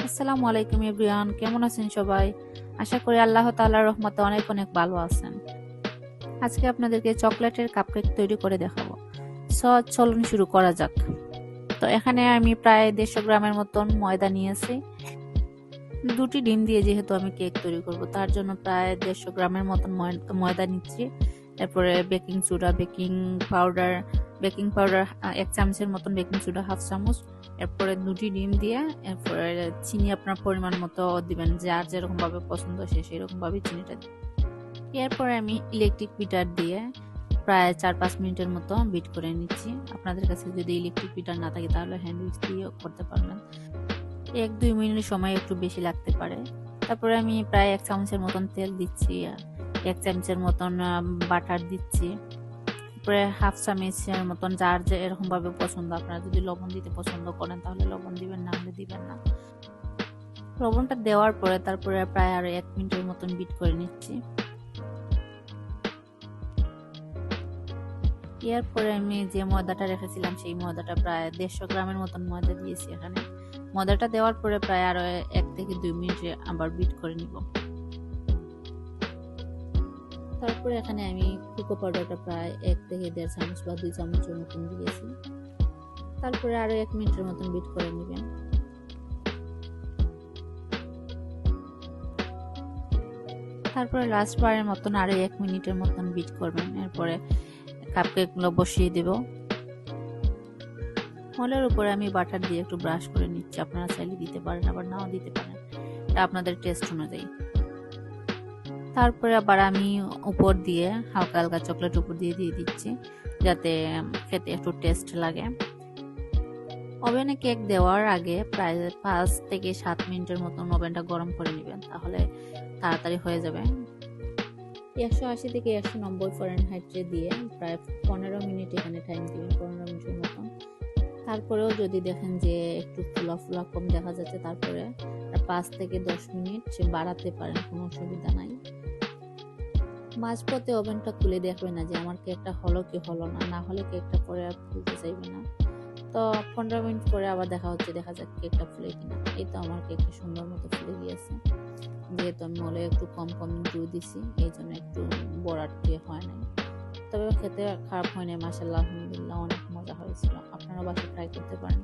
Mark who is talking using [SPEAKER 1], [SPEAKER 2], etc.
[SPEAKER 1] আসসালামু আলাইকুম এভরিওয়ান, কেমন আছেন সবাই? আশা করি আল্লাহ তাআলার রহমতে অনেক অনেক ভালো আছেন। আজকে আপনাদেরকে চকলেটের কাপকেক তৈরি করে দেখাবো। চলুন শুরু করা যাক। তো এখানে আমি প্রায় 150 গ্রামের মতন ময়দা নিয়েছি। দুটি ডিম দিয়ে যেহেতু আমি কেক তৈরি করব, তার জন্য প্রায় 150 গ্রামের মতন ময়দা নিচ্ছি। এরপরে বেকিং পাউডার 1 চামচের মতন, বেকিং সোডা 1/2 চামচ। এরপরে দুটি ডিম দিয়ে, এরপরে চিনি আপনার পরিমাণ মতো দিবেন, যার যেরকম ভাবে পছন্দ সে সেরকম ভাবে চিনিটা দিবেন। এরপরে আমি ইলেকট্রিক বিটার দিয়ে প্রায় 4-5 মিনিটের মতো বিট করে নিচ্ছি। আপনাদের কাছে যদি ইলেকট্রিক বিটার না থাকে তাহলে হ্যান্ড উইক্স দিয়ে করতে পারবেন। 1-2 মিনিট সময় একটু বেশি লাগতে পারে। তারপরে আমি প্রায় 1 চামচের মতন তেল দিচ্ছি, 1 চামচের মতন বাটার দিচ্ছি। তারপরে 1/2 চামচের মতন, যার যে এরকম ভাবে পছন্দ, আপনারা যদি লবণ দিতে পছন্দ করেন তাহলে লবণ দিবেন, না হলে দিবেন না। লবণটা দেওয়ার পরে তারপরে প্রায় আরো 1 মিনিটের মতন বিট করে নিচ্ছি। এরপরে আমি যে ময়দাটা রেখেছিলাম সেই ময়দাটা প্রায় 150 গ্রামের মতন ময়দা দিয়েছি এখানে। ময়দাটা দেওয়ার পরে প্রায় আরো 1 থেকে 2 মিনিট আবার বিট করে নিব। তারপরে এখানে আমি কোকো পাউডারটা প্রায় 1 থেকে 1.5 চামচ বা 2 চামচের মতন দিয়েছি। তারপরে আরো 1 মিনিটের মতন বিট করে নেবেন। তারপরে লাস্ট বারের মতন আরো 1 মিনিটের মতন বিট করবেন। এরপরে কাপকেকগুলো বসিয়ে দেব। মলের উপরে আমি বাটার দিয়ে একটু ব্রাশ করে নিচ্ছি। আপনারা চাইলে দিতে পারেন, আবার নাও দিতে পারেন, এটা আপনাদের টেস্ট অনুযায়ী। তারপরে আবার আমি উপর দিয়ে হালকা হালকা চকলেট উপর দিয়ে দিচ্ছি, যাতে খেতে একটু টেস্ট লাগে। ওভেনে কেক দেওয়ার আগে প্রায় 5 থেকে 7 মিনিটের মতন ওভেনটা গরম করে নেবেন, তাহলে তাড়াতাড়ি হয়ে যাবে। 180 থেকে 190 ফারেনহাইটে দিয়ে প্রায় 15 মিনিট এখানে টাইম দিবেন, 15 মিনিটের মতন। তারপরেও যদি দেখেন যে একটু ফুলা ফুলা কম দেখা যাচ্ছে, তারপরে 5 থেকে 10 মিনিট বাড়াতে পারেন, কোনো অসুবিধা নাই। মাঝপথে ওভেনটা খুলে দেখবে না যে আমার কেকটা হলো কি হলো না, না হলে কেকটা পরে আর খুলতে চাইবে না। তো 15 মিনিট পরে আবার দেখা যাক কেকটা ফুলে কিনা। এই তো আমার কেকটা সুন্দর মতো ফুলে গিয়েছে। যেহেতু আমি মলে একটু কম জু দিছি, এই জন্য একটু বড়াটে হয় নাই, তবে খেতে খারাপ হয় নাই। মাশাআল্লাহ, আলহামদুলিল্লাহ, অনেক মজা হয়েছিল। আপনারা বাসায় ট্রাই করতে পারেন।